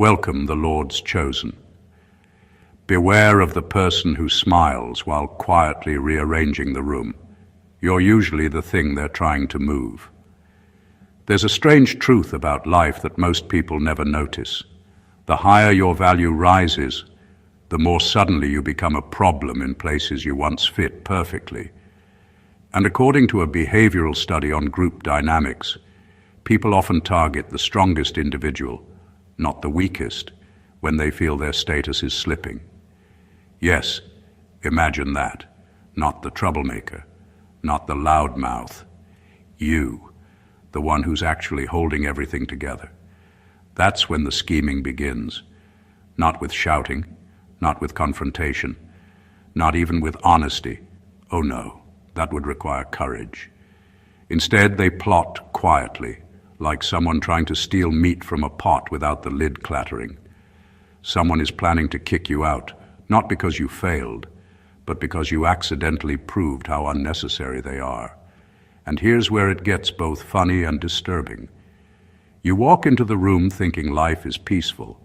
Welcome the Lord's chosen. Beware of the person who smiles while quietly rearranging the room. You're usually the thing they're trying to move. There's a strange truth about life that most people never notice. The higher your value rises, the more suddenly you become a problem in places you once fit perfectly. And according to a behavioral study on group dynamics, people often target the strongest individual, not the weakest, when they feel their status is slipping. Yes, imagine that. Not the troublemaker, not the loudmouth. You, the one who's actually holding everything together. That's when the scheming begins. Not with shouting, not with confrontation, not even with honesty. Oh no, that would require courage. Instead, they plot quietly, like someone trying to steal meat from a pot without the lid clattering. Someone is planning to kick you out, not because you failed, but because you accidentally proved how unnecessary they are. And here's where it gets both funny and disturbing. You walk into the room thinking life is peaceful.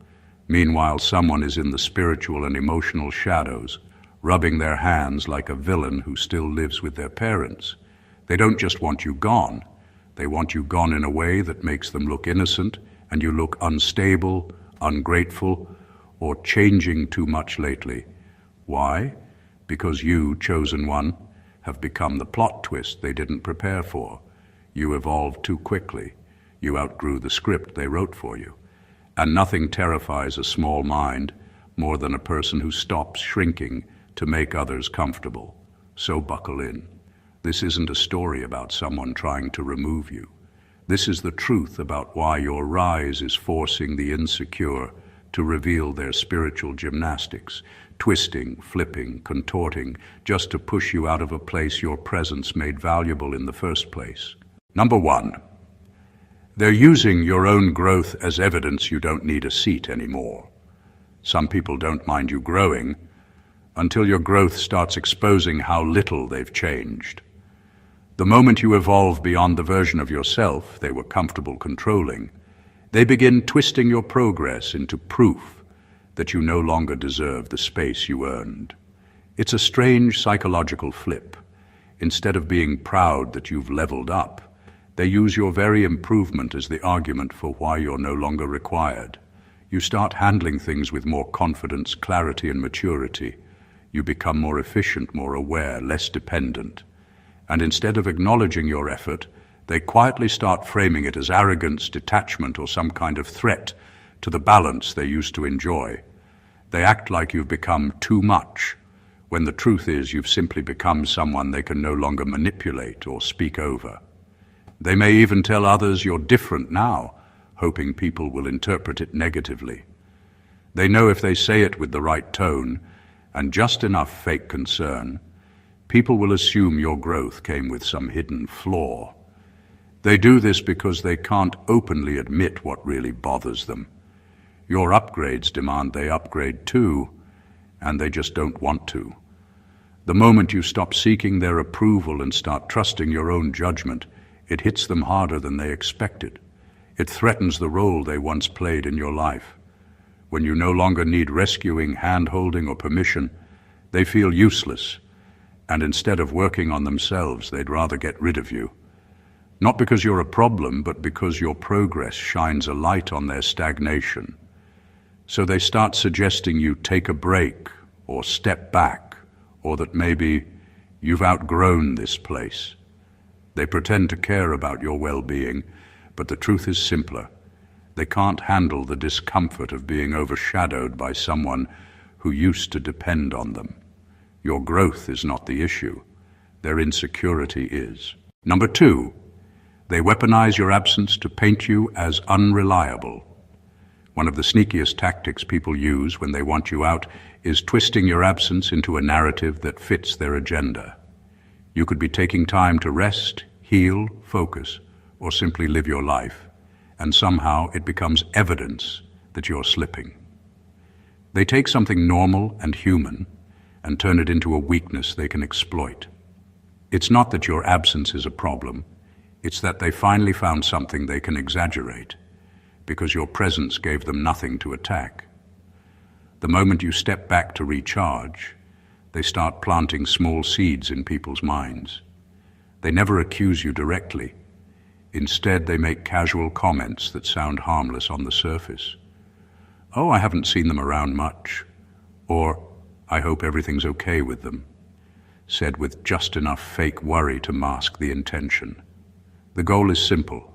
Meanwhile, someone is in the spiritual and emotional shadows, rubbing their hands like a villain who still lives with their parents. They don't just want you gone. They want you gone in a way that makes them look innocent, and you look unstable, ungrateful, or changing too much lately. Why? Because you, chosen one, have become the plot twist they didn't prepare for. You evolved too quickly. You outgrew the script they wrote for you. And nothing terrifies a small mind more than a person who stops shrinking to make others comfortable. So buckle in. This isn't a story about someone trying to remove you. This is the truth about why your rise is forcing the insecure to reveal their spiritual gymnastics, twisting, flipping, contorting, just to push you out of a place your presence made valuable in the first place. Number one, they're using your own growth as evidence you don't need a seat anymore. Some people don't mind you growing until your growth starts exposing how little they've changed. The moment you evolve beyond the version of yourself they were comfortable controlling, they begin twisting your progress into proof that you no longer deserve the space you earned. It's a strange psychological flip. Instead of being proud that you've leveled up, they use your very improvement as the argument for why you're no longer required. You start handling things with more confidence, clarity, and maturity. You become more efficient, more aware, less dependent. And instead of acknowledging your effort, they quietly start framing it as arrogance, detachment, or some kind of threat to the balance they used to enjoy. They act like you've become too much, when the truth is you've simply become someone they can no longer manipulate or speak over. They may even tell others you're different now, hoping people will interpret it negatively. They know if they say it with the right tone and just enough fake concern, people will assume your growth came with some hidden flaw. They do this because they can't openly admit what really bothers them. Your upgrades demand they upgrade too, and they just don't want to. The moment you stop seeking their approval and start trusting your own judgment, it hits them harder than they expected. It threatens the role they once played in your life. When you no longer need rescuing, hand-holding, or permission, they feel useless, and instead of working on themselves, they'd rather get rid of you. Not because you're a problem, but because your progress shines a light on their stagnation. So they start suggesting you take a break, or step back, or that maybe you've outgrown this place. They pretend to care about your well-being, but the truth is simpler. They can't handle the discomfort of being overshadowed by someone who used to depend on them. Your growth is not the issue. Their insecurity is. Number two, they weaponize your absence to paint you as unreliable. One of the sneakiest tactics people use when they want you out is twisting your absence into a narrative that fits their agenda. You could be taking time to rest, heal, focus, or simply live your life, and somehow it becomes evidence that you're slipping. They take something normal and human and turn it into a weakness they can exploit. It's not that your absence is a problem, it's that they finally found something they can exaggerate. because your presence gave them nothing to attack. The moment you step back to recharge, they start planting small seeds in people's minds. They never accuse you directly. Instead, they make casual comments that sound harmless on the surface. "Oh, I haven't seen them around much." Or, "I hope everything's okay with them," said with just enough fake worry to mask the intention. The goal is simple: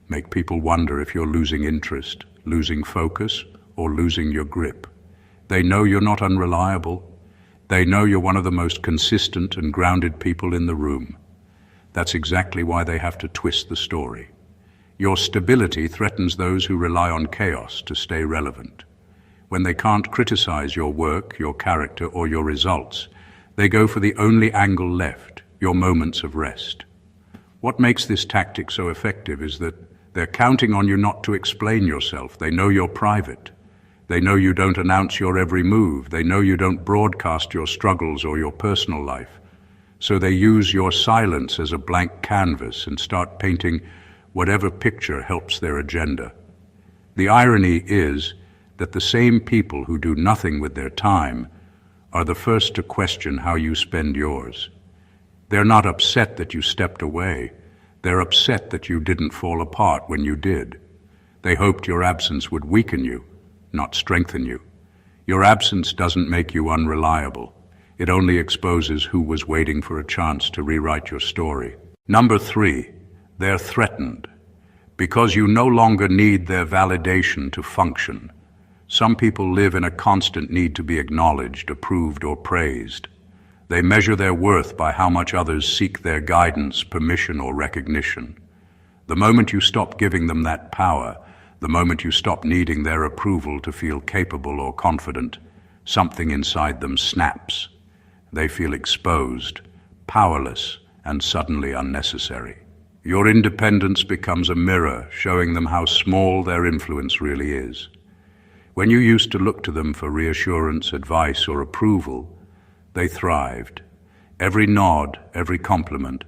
make people wonder if you're losing interest, losing focus, or losing your grip. They know you're not unreliable. They know you're one of the most consistent and grounded people in the room. That's exactly why they have to twist the story. Your stability threatens those who rely on chaos to stay relevant. When they can't criticize your work, your character, or your results, they go for the only angle left, your moments of rest. What makes this tactic so effective is that they're counting on you not to explain yourself. They know you're private. They know you don't announce your every move. They know you don't broadcast your struggles or your personal life. So they use your silence as a blank canvas and start painting whatever picture helps their agenda. The irony is that the same people who do nothing with their time are the first to question how you spend yours. They're not upset that you stepped away. They're upset that you didn't fall apart when you did. They hoped your absence would weaken you, not strengthen you. Your absence doesn't make you unreliable. It only exposes who was waiting for a chance to rewrite your story. Number 3, they're threatened. Because you no longer need their validation to function. Some people live in a constant need to be acknowledged, approved, or praised. They measure their worth by how much others seek their guidance, permission, or recognition. The moment you stop giving them that power, the moment you stop needing their approval to feel capable or confident, something inside them snaps. They feel exposed, powerless, and suddenly unnecessary. Your independence becomes a mirror, showing them how small their influence really is. When you used to look to them for reassurance, advice, or approval, they thrived. Every nod, every compliment,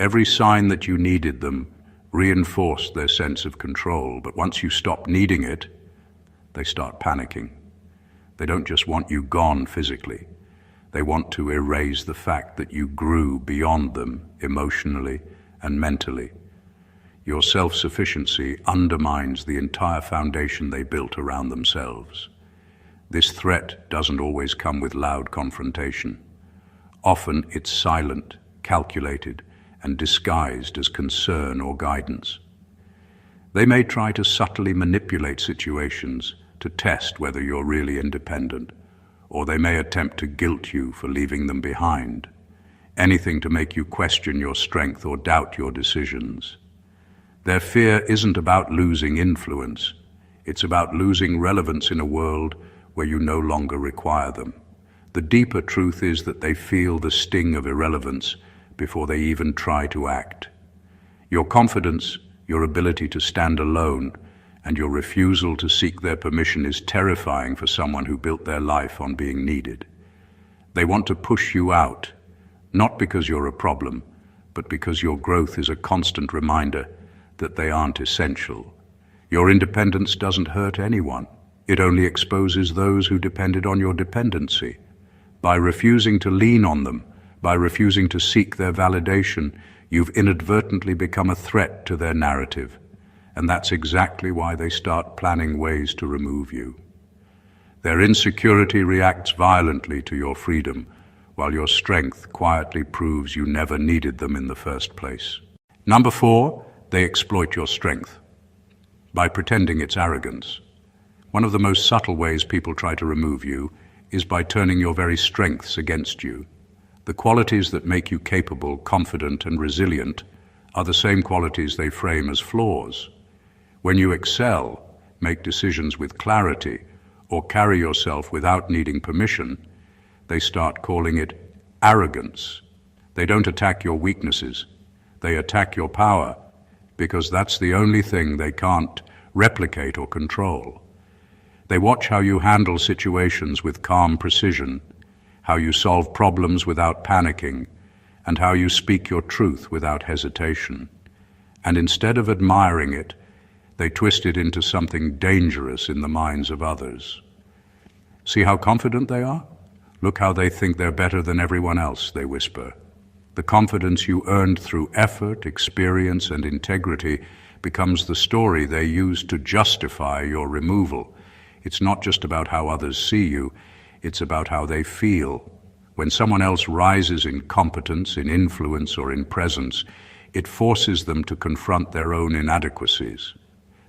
every sign that you needed them reinforced their sense of control. But once you stop needing it, they start panicking. They don't just want you gone physically. They want to erase the fact that you grew beyond them emotionally and mentally. Your self-sufficiency undermines the entire foundation they built around themselves. This threat doesn't always come with loud confrontation. Often it's silent, calculated, and disguised as concern or guidance. They may try to subtly manipulate situations to test whether you're really independent, or they may attempt to guilt you for leaving them behind. Anything to make you question your strength or doubt your decisions. Their fear isn't about losing influence. It's about losing relevance in a world where you no longer require them. The deeper truth is that they feel the sting of irrelevance before they even try to act. Your confidence, your ability to stand alone, and your refusal to seek their permission is terrifying for someone who built their life on being needed. They want to push you out, not because you're a problem, but because your growth is a constant reminder that they aren't essential. Your independence doesn't hurt anyone. It only exposes those who depended on your dependency. By refusing to lean on them, by refusing to seek their validation, you've inadvertently become a threat to their narrative. And that's exactly why they start planning ways to remove you. Their insecurity reacts violently to your freedom, while your strength quietly proves you never needed them in the first place. Number 4, they exploit your strength by pretending it's arrogance. One of the most subtle ways people try to remove you is by turning your very strengths against you. The qualities that make you capable, confident, and resilient are the same qualities they frame as flaws. When you excel, make decisions with clarity, or carry yourself without needing permission, they start calling it arrogance. They don't attack your weaknesses. They attack your power, because that's the only thing they can't replicate or control. They watch how you handle situations with calm precision, how you solve problems without panicking, and how you speak your truth without hesitation. And instead of admiring it, They twist it into something dangerous in the minds of others. See how confident they are? Look how they think they're better than everyone else, they whisper. The confidence you earned through effort, experience, and integrity becomes the story they use to justify your removal. It's not just about how others see you, it's about how they feel. When someone else rises in competence, in influence, or in presence, it forces them to confront their own inadequacies.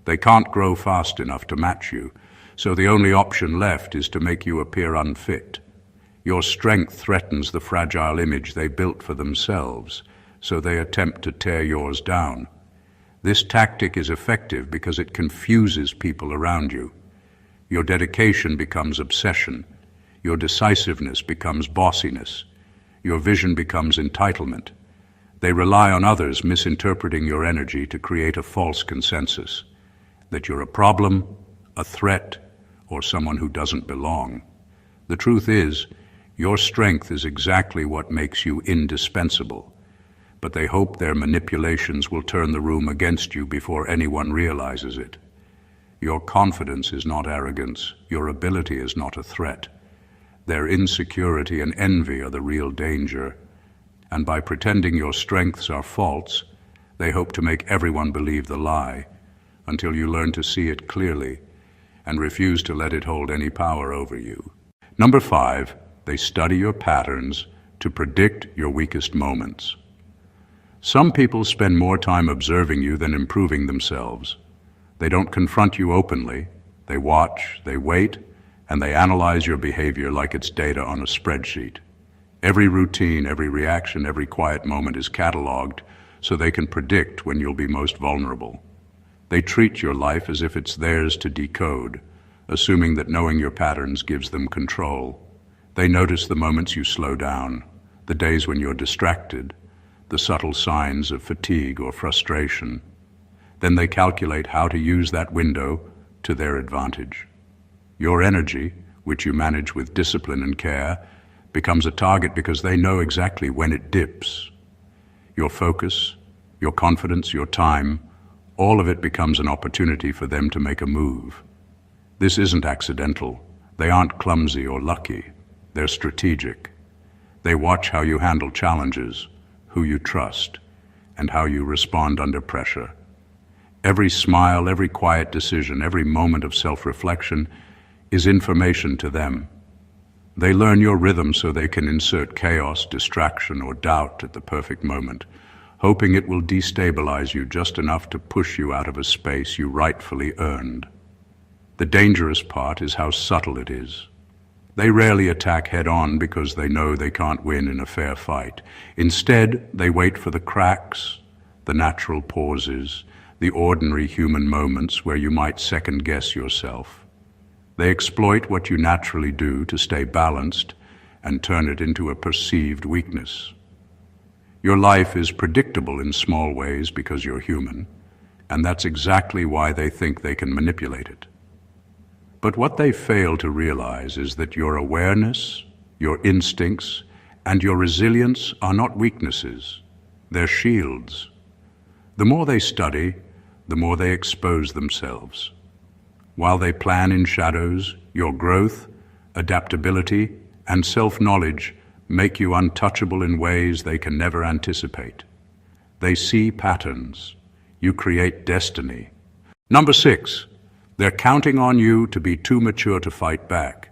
They can't grow fast enough to match you, so the only option left is to make you appear unfit. Your strength threatens the fragile image they built for themselves, so they attempt to tear yours down. This tactic is effective because it confuses people around you. Your dedication becomes obsession. Your decisiveness becomes bossiness. Your vision becomes entitlement. They rely on others misinterpreting your energy to create a false consensus, that you're a problem, a threat, or someone who doesn't belong. The truth is, your strength is exactly what makes you indispensable, but they hope their manipulations will turn the room against you before anyone realizes it. Your confidence is not arrogance. Your ability is not a threat. Their insecurity and envy are the real danger, and by pretending your strengths are false, they hope to make everyone believe the lie, until you learn to see it clearly and refuse to let it hold any power over you. Number 5, they study your patterns to predict your weakest moments. Some people spend more time observing you than improving themselves. They don't confront you openly. They watch, they wait, and they analyze your behavior like it's data on a spreadsheet. Every routine, every reaction, every quiet moment is cataloged so they can predict when you'll be most vulnerable. They treat your life as if it's theirs to decode, assuming that knowing your patterns gives them control. They notice the moments you slow down, the days when you're distracted, the subtle signs of fatigue or frustration. Then they calculate how to use that window to their advantage. Your energy, which you manage with discipline and care, becomes a target because they know exactly when it dips. Your focus, your confidence, your time, all of it becomes an opportunity for them to make a move. This isn't accidental. They aren't clumsy or lucky. They're strategic. They watch how you handle challenges, who you trust, and how you respond under pressure. Every smile, every quiet decision, every moment of self-reflection is information to them. They learn your rhythm so they can insert chaos, distraction, or doubt at the perfect moment, hoping it will destabilize you just enough to push you out of a space you rightfully earned. The dangerous part is how subtle it is. They rarely attack head-on because they know they can't win in a fair fight. Instead, they wait for the cracks, the natural pauses, the ordinary human moments where you might second-guess yourself. They exploit what you naturally do to stay balanced and turn it into a perceived weakness. Your life is predictable in small ways because you're human, and that's exactly why they think they can manipulate it. But what they fail to realize is that your awareness, your instincts, and your resilience are not weaknesses. They're shields. The more they study, the more they expose themselves. While they plan in shadows, your growth, adaptability, and self-knowledge make you untouchable in ways they can never anticipate. They see patterns. You create destiny. Number 6, they're counting on you to be too mature to fight back.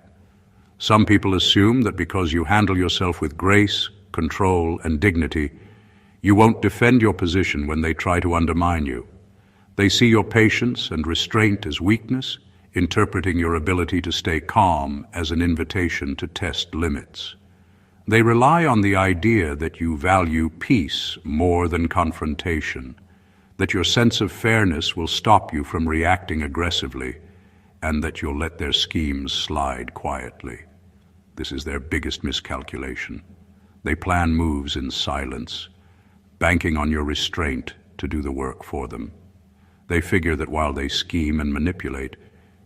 Some people assume that because you handle yourself with grace, control, and dignity, you won't defend your position when they try to undermine you. They see your patience and restraint as weakness, interpreting your ability to stay calm as an invitation to test limits. They rely on the idea that you value peace more than confrontation, that your sense of fairness will stop you from reacting aggressively, and that you'll let their schemes slide quietly. This is their biggest miscalculation. They plan moves in silence, banking on your restraint to do the work for them. They figure that while they scheme and manipulate,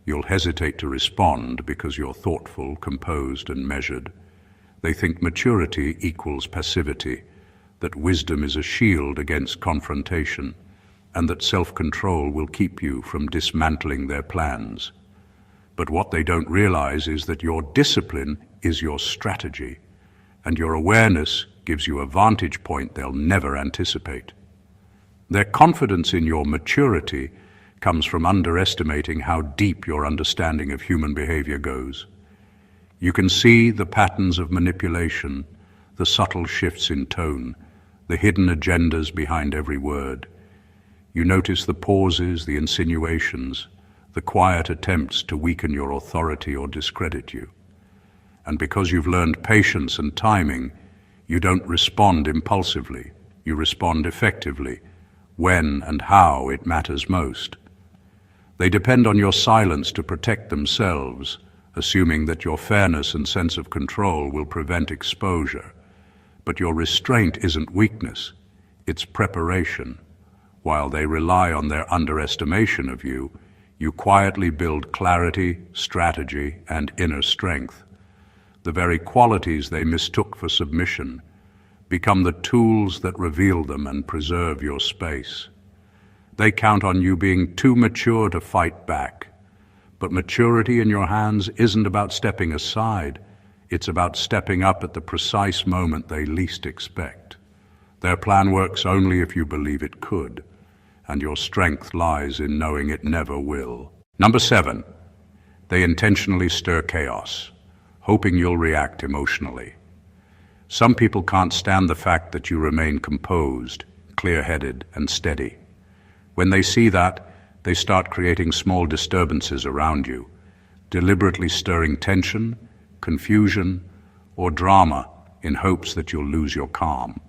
you'll hesitate to respond because you're thoughtful, composed, and measured. They think maturity equals passivity, that wisdom is a shield against confrontation, and that self-control will keep you from dismantling their plans. But what they don't realize is that your discipline is your strategy, and your awareness gives you a vantage point they'll never anticipate. Their confidence in your maturity comes from underestimating how deep your understanding of human behavior goes. You can see the patterns of manipulation, the subtle shifts in tone, the hidden agendas behind every word. You notice the pauses, the insinuations, the quiet attempts to weaken your authority or discredit you. And because you've learned patience and timing, you don't respond impulsively. You respond effectively, when and how it matters most. They depend on your silence to protect themselves, assuming that your fairness and sense of control will prevent exposure. But your restraint isn't weakness, it's preparation. While they rely on their underestimation of you, you quietly build clarity, strategy, and inner strength. The very qualities they mistook for submission become the tools that reveal them and preserve your space. They count on you being too mature to fight back. But maturity in your hands isn't about stepping aside. It's about stepping up at the precise moment they least expect. Their plan works only if you believe it could, and your strength lies in knowing it never will. Number 7, they intentionally stir chaos, hoping you'll react emotionally. Some people can't stand the fact that you remain composed, clear-headed, and steady. When they see that, they start creating small disturbances around you, deliberately stirring tension, confusion, or drama in hopes that you'll lose your calm.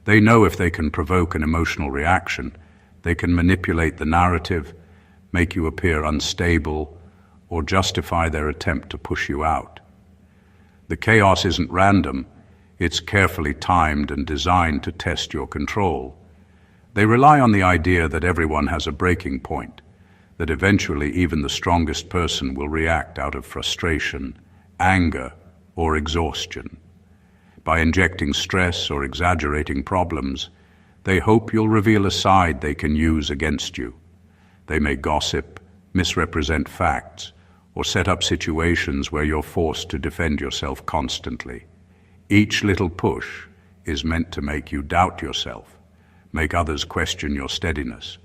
They know if they can provoke an emotional reaction, they can manipulate the narrative, make you appear unstable, or justify their attempt to push you out. The chaos isn't random, it's carefully timed and designed to test your control. They rely on the idea that everyone has a breaking point, that eventually even the strongest person will react out of frustration, anger, or exhaustion. By injecting stress or exaggerating problems, they hope you'll reveal a side they can use against you. They may gossip, misrepresent facts, or set up situations where you're forced to defend yourself constantly. Each little push is meant to make you doubt yourself, make others question your steadiness,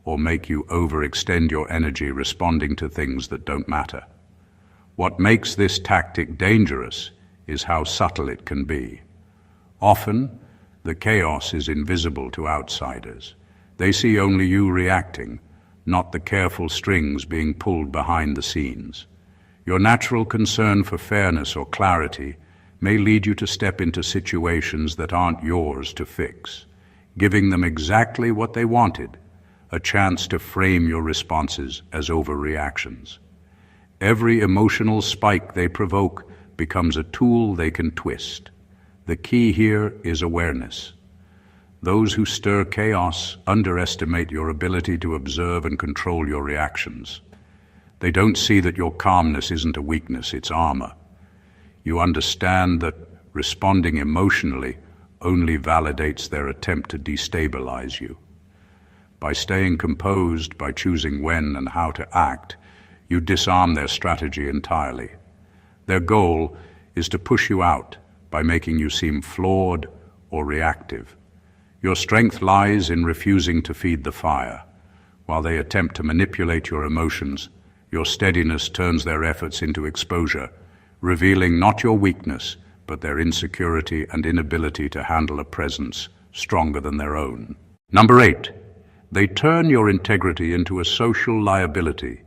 or make you overextend your energy responding to things that don't matter. What makes this tactic dangerous is how subtle it can be. Often, the chaos is invisible to outsiders. They see only you reacting, not the careful strings being pulled behind the scenes. Your natural concern for fairness or clarity may lead you to step into situations that aren't yours to fix, giving them exactly what they wanted, a chance to frame your responses as overreactions. Every emotional spike they provoke becomes a tool they can twist. The key here is awareness. Those who stir chaos underestimate your ability to observe and control your reactions. They don't see that your calmness isn't a weakness, it's armor. You understand that responding emotionally only validates their attempt to destabilize you. By staying composed, by choosing when and how to act, you disarm their strategy entirely. Their goal is to push you out by making you seem flawed or reactive. Your strength lies in refusing to feed the fire. While they attempt to manipulate your emotions, your steadiness turns their efforts into exposure, revealing not your weakness, but their insecurity and inability to handle a presence stronger than their own. Number 8, they turn your integrity into a social liability.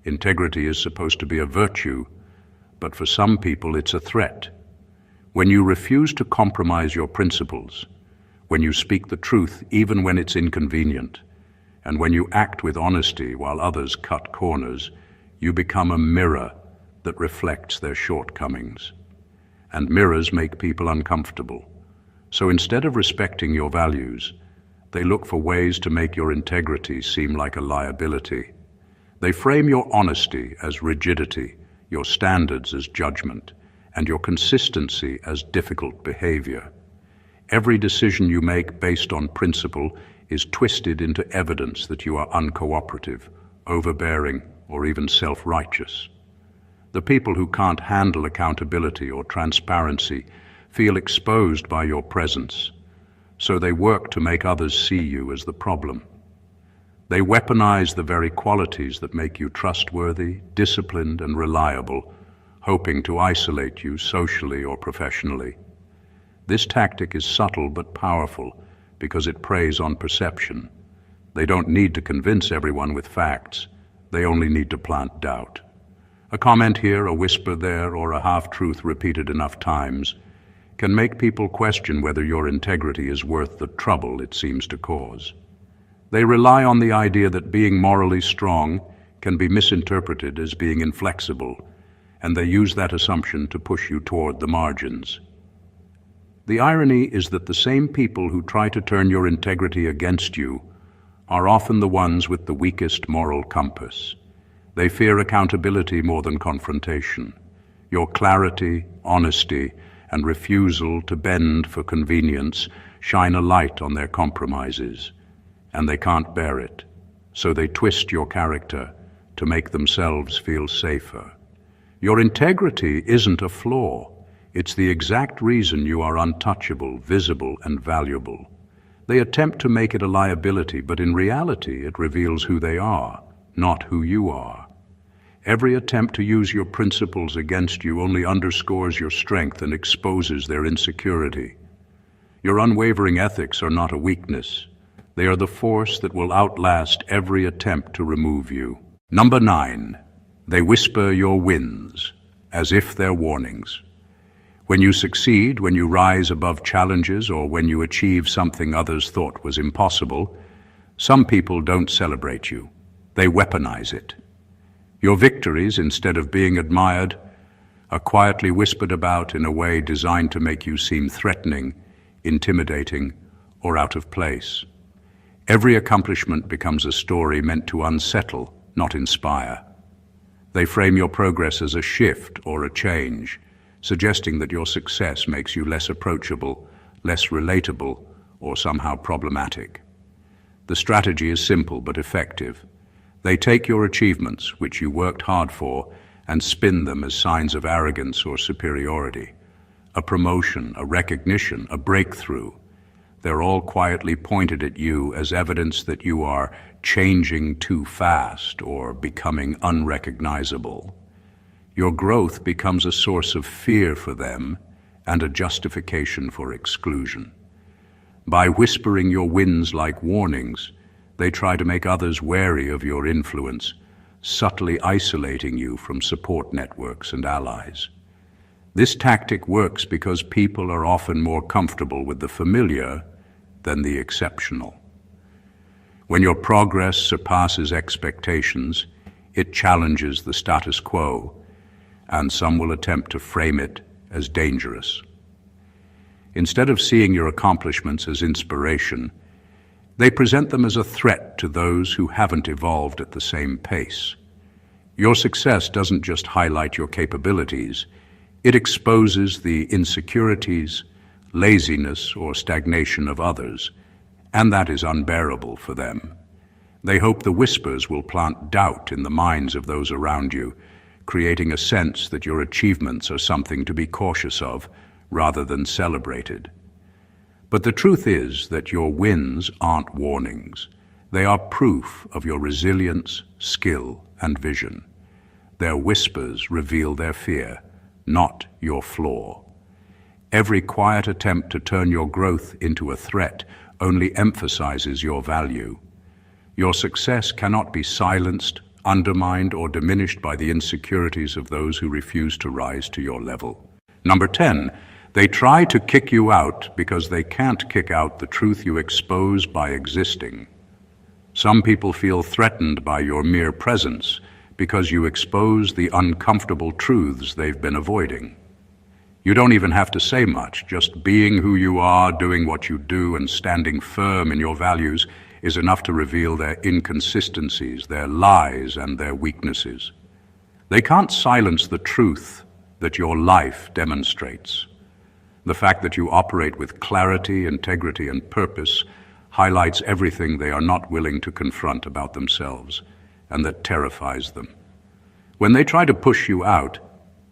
Integrity is supposed to be a virtue, but for some people it's a threat. When you refuse to compromise your principles, when you speak the truth even when it's inconvenient, and when you act with honesty while others cut corners, you become a mirror that reflects their shortcomings. And mirrors make people uncomfortable. So instead of respecting your values, they look for ways to make your integrity seem like a liability. They frame your honesty as rigidity, your standards as judgment, and your consistency as difficult behavior. Every decision you make based on principle is twisted into evidence that you are uncooperative, overbearing, or even self-righteous. The people who can't handle accountability or transparency feel exposed by your presence, so they work to make others see you as the problem. They weaponize the very qualities that make you trustworthy, disciplined, and reliable, hoping to isolate you socially or professionally. This tactic is subtle but powerful because it preys on perception. They don't need to convince everyone with facts. They only need to plant doubt. A comment here, a whisper there, or a half-truth repeated enough times can make people question whether your integrity is worth the trouble it seems to cause. They rely on the idea that being morally strong can be misinterpreted as being inflexible, and they use that assumption to push you toward the margins. The irony is that the same people who try to turn your integrity against you are often the ones with the weakest moral compass. They fear accountability more than confrontation. Your clarity, honesty, and refusal to bend for convenience shine a light on their compromises, and they can't bear it, so they twist your character to make themselves feel safer. Your integrity isn't a flaw. It's the exact reason you are untouchable, visible, and valuable. They attempt to make it a liability, but in reality it reveals who they are, not who you are. Every attempt to use your principles against you only underscores your strength and exposes their insecurity. Your unwavering ethics are not a weakness. They are the force that will outlast every attempt to remove you. Number 9, they whisper your wins, as if they're warnings. When you succeed, when you rise above challenges, or when you achieve something others thought was impossible, some people don't celebrate you. They weaponize it. Your victories, instead of being admired, are quietly whispered about in a way designed to make you seem threatening, intimidating, or out of place. Every accomplishment becomes a story meant to unsettle, not inspire. They frame your progress as a shift or a change, suggesting that your success makes you less approachable, less relatable, or somehow problematic. The strategy is simple but effective. They take your achievements, which you worked hard for, and spin them as signs of arrogance or superiority. A promotion, a recognition, a breakthrough. They're all quietly pointed at you as evidence that you are changing too fast or becoming unrecognizable. Your growth becomes a source of fear for them and a justification for exclusion. By whispering your wins like warnings, they try to make others wary of your influence, subtly isolating you from support networks and allies. This tactic works because people are often more comfortable with the familiar than the exceptional. When your progress surpasses expectations, it challenges the status quo, and some will attempt to frame it as dangerous. Instead of seeing your accomplishments as inspiration, they present them as a threat to those who haven't evolved at the same pace. Your success doesn't just highlight your capabilities, it exposes the insecurities, laziness, or stagnation of others, and that is unbearable for them. They hope the whispers will plant doubt in the minds of those around you, creating a sense that your achievements are something to be cautious of rather than celebrated. But the truth is that your wins aren't warnings. They are proof of your resilience, skill, and vision. Their whispers reveal their fear, not your flaw. Every quiet attempt to turn your growth into a threat only emphasizes your value. Your success cannot be silenced, undermined, or diminished by the insecurities of those who refuse to rise to your level. Number 10, they try to kick you out because they can't kick out the truth you expose by existing. Some people feel threatened by your mere presence because you expose the uncomfortable truths they've been avoiding. You don't even have to say much. Just being who you are, doing what you do, and standing firm in your values is enough to reveal their inconsistencies, their lies, and their weaknesses. They can't silence the truth that your life demonstrates. The fact that you operate with clarity, integrity, and purpose highlights everything they are not willing to confront about themselves and that terrifies them. When they try to push you out,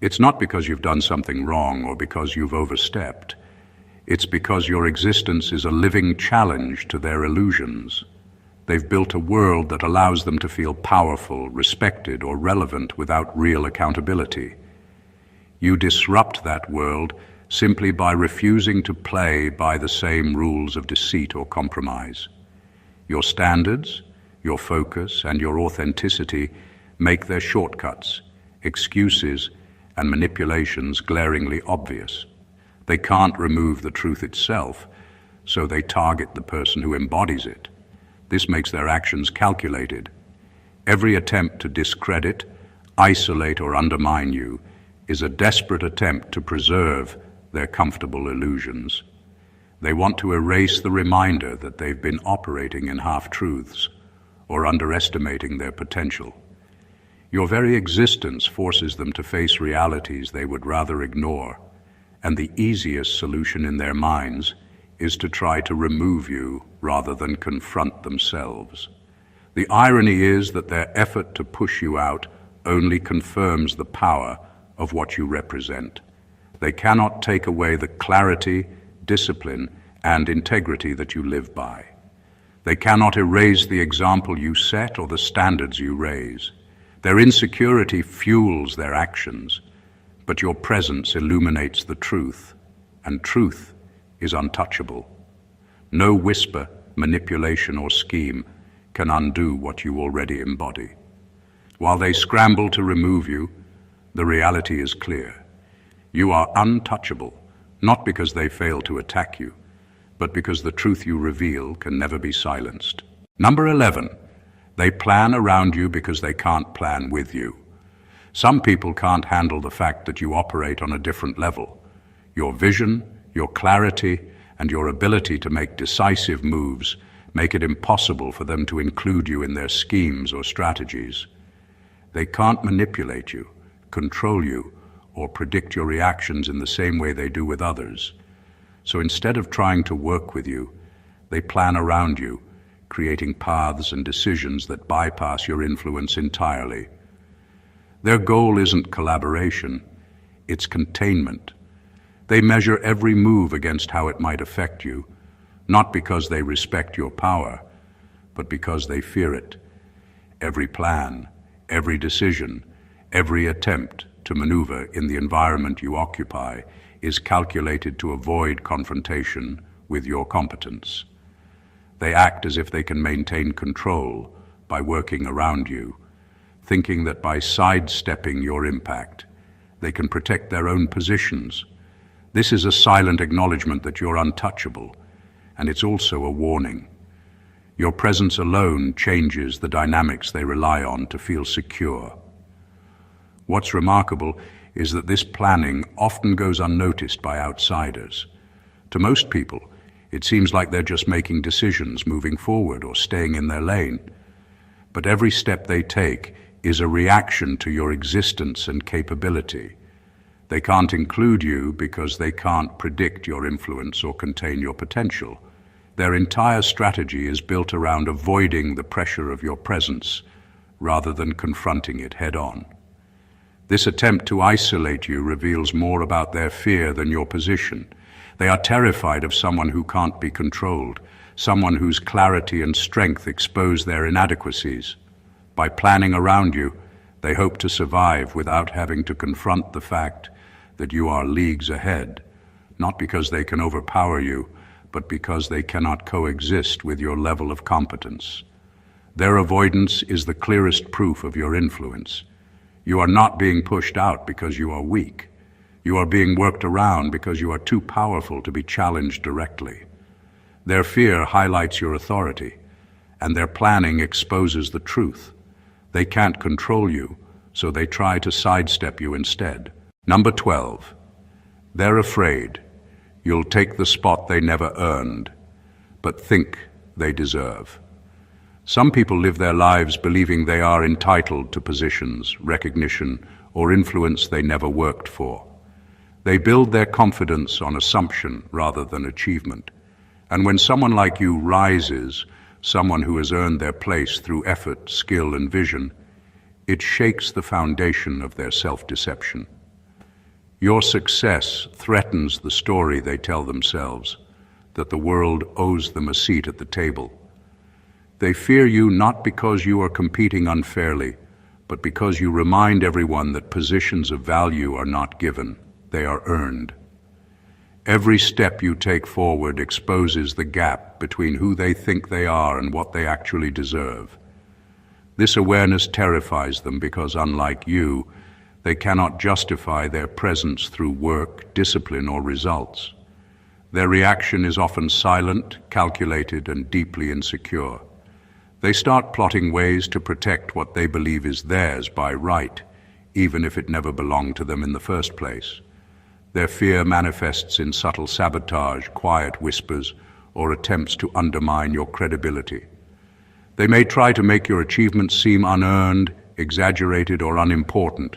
it's not because you've done something wrong or because you've overstepped. It's because your existence is a living challenge to their illusions. They've built a world that allows them to feel powerful, respected, or relevant without real accountability. You disrupt that world simply by refusing to play by the same rules of deceit or compromise. Your standards, your focus, and your authenticity make their shortcuts, excuses, and manipulations glaringly obvious. They can't remove the truth itself, so they target the person who embodies it. This makes their actions calculated. Every attempt to discredit, isolate, or undermine you is a desperate attempt to preserve their comfortable illusions. They want to erase the reminder that they've been operating in half-truths or underestimating their potential. Your very existence forces them to face realities they would rather ignore, and the easiest solution in their minds is to try to remove you rather than confront themselves. The irony is that their effort to push you out only confirms the power of what you represent. They cannot take away the clarity, discipline, and integrity that you live by. They cannot erase the example you set or the standards you raise. Their insecurity fuels their actions, but your presence illuminates the truth, and truth is untouchable. No whisper, manipulation, or scheme can undo what you already embody. While they scramble to remove you, the reality is clear. You are untouchable, not because they fail to attack you, but because the truth you reveal can never be silenced. Number 11, they plan around you because they can't plan with you. Some people can't handle the fact that you operate on a different level. Your vision, your clarity, and your ability to make decisive moves make it impossible for them to include you in their schemes or strategies. They can't manipulate you, control you, or predict your reactions in the same way they do with others. So instead of trying to work with you, they plan around you, creating paths and decisions that bypass your influence entirely. Their goal isn't collaboration, it's containment. They measure every move against how it might affect you, not because they respect your power, but because they fear it. Every plan, every decision, every attempt to maneuver in the environment you occupy is calculated to avoid confrontation with your competence. They act as if they can maintain control by working around you, thinking that by sidestepping your impact, they can protect their own positions. This is a silent acknowledgement that you're untouchable, and it's also a warning. Your presence alone changes the dynamics they rely on to feel secure. What's remarkable is that this planning often goes unnoticed by outsiders. To most people, it seems like they're just making decisions, moving forward, or staying in their lane. But every step they take is a reaction to your existence and capability. They can't include you because they can't predict your influence or contain your potential. Their entire strategy is built around avoiding the pressure of your presence rather than confronting it head-on. This attempt to isolate you reveals more about their fear than your position. They are terrified of someone who can't be controlled, someone whose clarity and strength expose their inadequacies. By planning around you, they hope to survive without having to confront the fact that you are leagues ahead, not because they can overpower you, but because they cannot coexist with your level of competence. Their avoidance is the clearest proof of your influence. You are not being pushed out because you are weak. You are being worked around because you are too powerful to be challenged directly. Their fear highlights your authority, and their planning exposes the truth. They can't control you, so they try to sidestep you instead. Number 12. They're afraid you'll take the spot they never earned, but think they deserve. Some people live their lives believing they are entitled to positions, recognition, or influence they never worked for. They build their confidence on assumption rather than achievement, And when someone like you rises, someone who has earned their place through effort, skill, and vision, it shakes the foundation of their self-deception. Your success threatens the story they tell themselves, that the world owes them a seat at the table. They fear you not because you are competing unfairly, but because you remind everyone that positions of value are not given, they are earned. Every step you take forward exposes the gap between who they think they are and what they actually deserve. This awareness terrifies them because, unlike you, they cannot justify their presence through work, discipline, or results. Their reaction is often silent, calculated, and deeply insecure. They start plotting ways to protect what they believe is theirs by right, even if it never belonged to them in the first place. Their fear manifests in subtle sabotage, quiet whispers, or attempts to undermine your credibility. They may try to make your achievements seem unearned, exaggerated, or unimportant,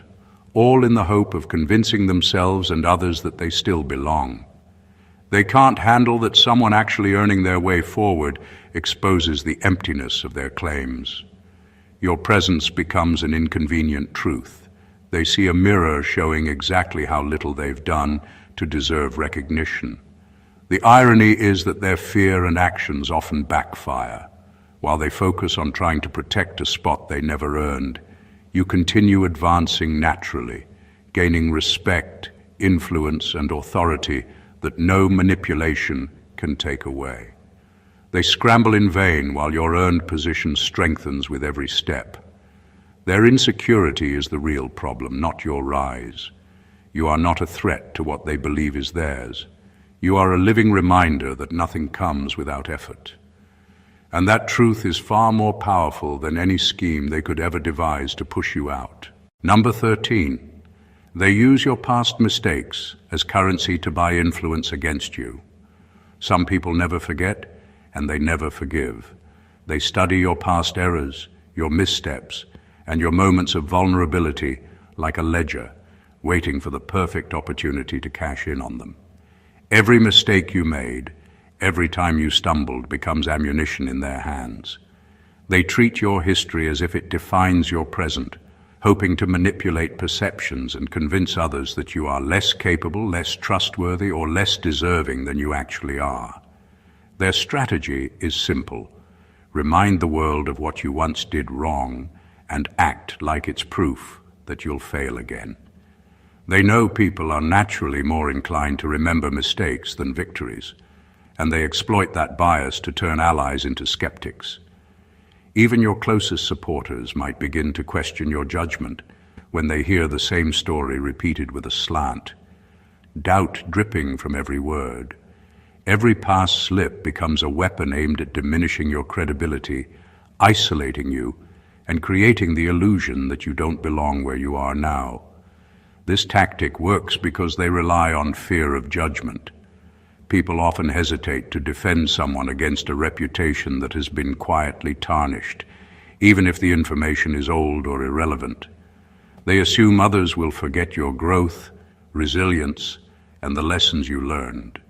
all in the hope of convincing themselves and others that they still belong. They can't handle that someone actually earning their way forward exposes the emptiness of their claims. Your presence becomes an inconvenient truth. They see a mirror showing exactly how little they've done to deserve recognition. The irony is that their fear and actions often backfire. While they focus on trying to protect a spot they never earned, you continue advancing naturally, gaining respect, influence, and authority that no manipulation can take away. They scramble in vain while your earned position strengthens with every step. Their insecurity is the real problem, not your rise. You are not a threat to what they believe is theirs. You are a living reminder that nothing comes without effort. And that truth is far more powerful than any scheme they could ever devise to push you out. Number 13. They use your past mistakes as currency to buy influence against you. Some people never forget, and they never forgive. They study your past errors, your missteps, and your moments of vulnerability like a ledger, waiting for the perfect opportunity to cash in on them. Every mistake you made, every time you stumbled, becomes ammunition in their hands. They treat your history as if it defines your present, hoping to manipulate perceptions and convince others that you are less capable, less trustworthy, or less deserving than you actually are. Their strategy is simple. Remind the world of what you once did wrong and act like it's proof that you'll fail again. They know people are naturally more inclined to remember mistakes than victories, and they exploit that bias to turn allies into skeptics. Even your closest supporters might begin to question your judgment when they hear the same story repeated with a slant. Doubt dripping from every word. Every past slip becomes a weapon aimed at diminishing your credibility, isolating you, and creating the illusion that you don't belong where you are now. This tactic works because they rely on fear of judgment. People often hesitate to defend someone against a reputation that has been quietly tarnished, even if the information is old or irrelevant. They assume others will forget your growth, resilience, and the lessons you learned.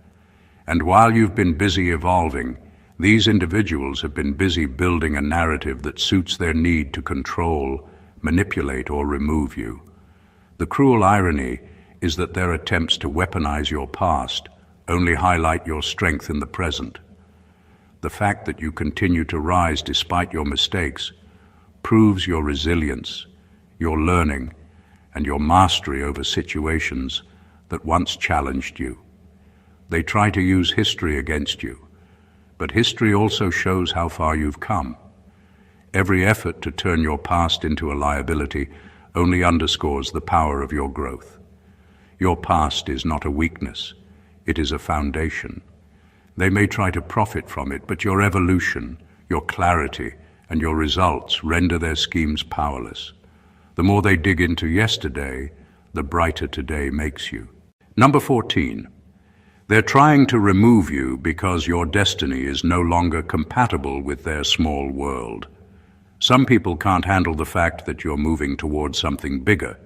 And while you've been busy evolving, these individuals have been busy building a narrative that suits their need to control, manipulate, or remove you. The cruel irony is that their attempts to weaponize your past only highlight your strength in the present. The fact that you continue to rise despite your mistakes proves your resilience, your learning, and your mastery over situations that once challenged you. They try to use history against you, but history also shows how far you've come. Every effort to turn your past into a liability only underscores the power of your growth. Your past is not a weakness. It is a foundation. They may try to profit from it, but your evolution, your clarity, and your results render their schemes powerless. The more they dig into yesterday, the brighter today makes you. Number 14. They're trying to remove you because your destiny is no longer compatible with their small world. Some people can't handle the fact that you're moving towards something bigger,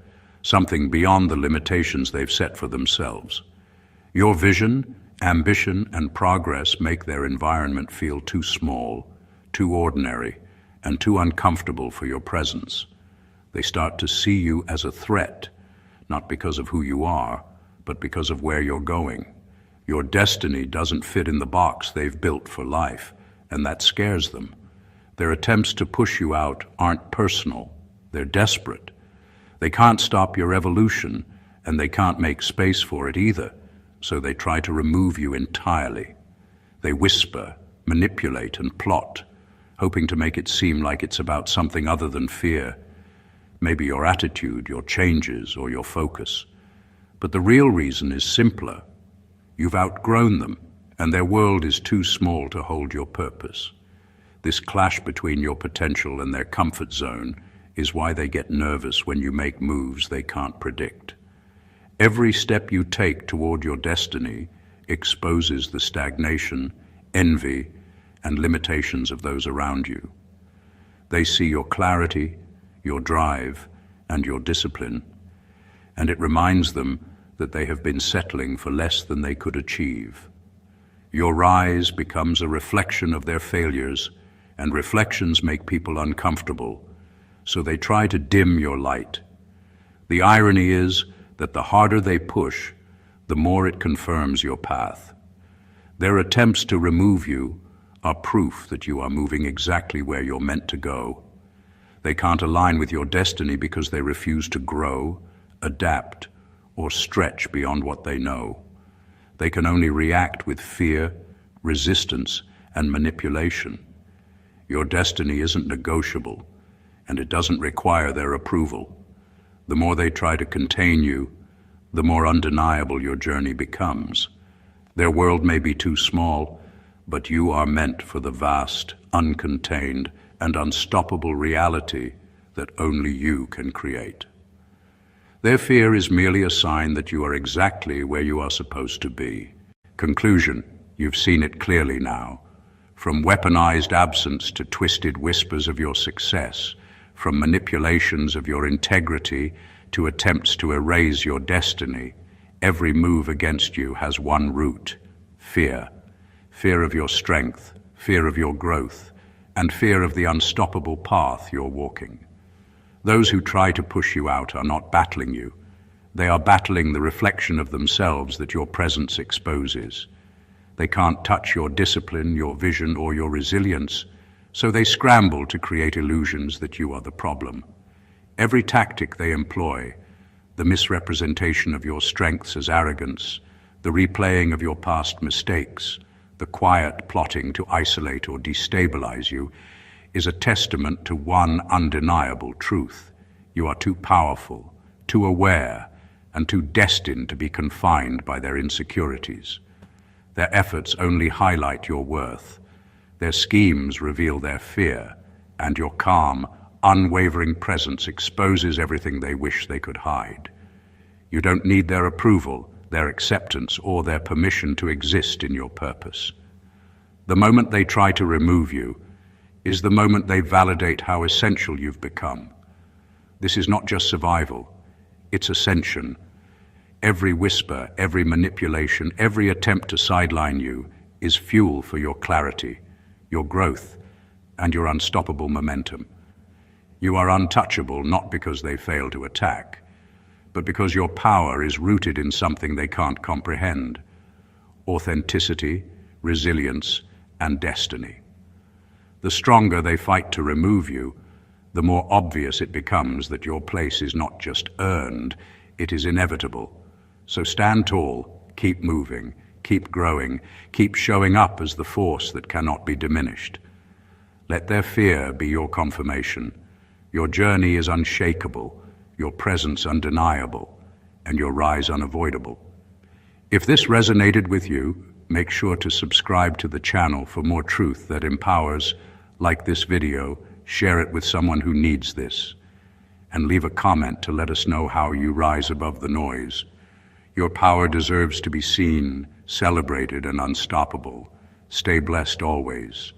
something beyond the limitations they've set for themselves. Your vision Ambition and progress make their environment feel too small, too ordinary, and too uncomfortable for your presence. They start to see you as a threat, not because of who you are, but because of where you're going. Your destiny doesn't fit in the box they've built for life, and that scares them. Their attempts to push you out aren't personal, they're desperate. They can't stop your evolution, and they can't make space for it either, so they try to remove you entirely. They whisper, manipulate, and plot, hoping to make it seem like it's about something other than fear. Maybe your attitude, your changes, or your focus. But the real reason is simpler. You've outgrown them, and their world is too small to hold your purpose. This clash between your potential and their comfort zone is why they get nervous when you make moves they can't predict. Every step you take toward your destiny exposes the stagnation, envy, and limitations of those around you. They see your clarity, your drive, and your discipline, and it reminds them that they have been settling for less than they could achieve. Your rise becomes a reflection of their failures, and reflections make people uncomfortable, so they try to dim your light. The irony is that the harder they push, the more it confirms your path. Their attempts to remove you are proof that you are moving exactly where you're meant to go. They can't align with your destiny because they refuse to grow, adapt, or stretch beyond what they know. They can only react with fear, resistance, and manipulation. Your destiny isn't negotiable, and it doesn't require their approval. The more they try to contain you, the more undeniable your journey becomes. Their world may be too small, but you are meant for the vast, uncontained, and unstoppable reality that only you can create. Their fear is merely a sign that you are exactly where you are supposed to be. Conclusion: you've seen it clearly now. From weaponized absence to twisted whispers of your success, from manipulations of your integrity to attempts to erase your destiny, every move against you has one root: fear. Fear of your strength, fear of your growth, and fear of the unstoppable path you're walking. Those who try to push you out are not battling you. They are battling the reflection of themselves that your presence exposes. They can't touch your discipline, your vision, or your resilience, so they scramble to create illusions that you are the problem. Every tactic they employ, the misrepresentation of your strengths as arrogance, the replaying of your past mistakes, the quiet plotting to isolate or destabilize you, is a testament to one undeniable truth. You are too powerful, too aware, and too destined to be confined by their insecurities. Their efforts only highlight your worth. Their schemes reveal their fear, and your calm, unwavering presence exposes everything they wish they could hide. You don't need their approval, their acceptance, or their permission to exist in your purpose. The moment they try to remove you is the moment they validate how essential you've become. This is not just survival, it's ascension. Every whisper, every manipulation, every attempt to sideline you is fuel for your clarity, your growth, and your unstoppable momentum. You are untouchable not because they fail to attack, but because your power is rooted in something they can't comprehend: authenticity, resilience, and destiny. The stronger they fight to remove you, the more obvious it becomes that your place is not just earned, it is inevitable. So stand tall, keep moving, keep growing, keep showing up as the force that cannot be diminished. Let their fear be your confirmation. Your journey is unshakable, your presence undeniable, and your rise unavoidable. If this resonated with you, make sure to subscribe to the channel for more truth that empowers. Like this video, share it with someone who needs this, and leave a comment to let us know how you rise above the noise. Your power deserves to be seen, celebrated, and unstoppable. Stay blessed always.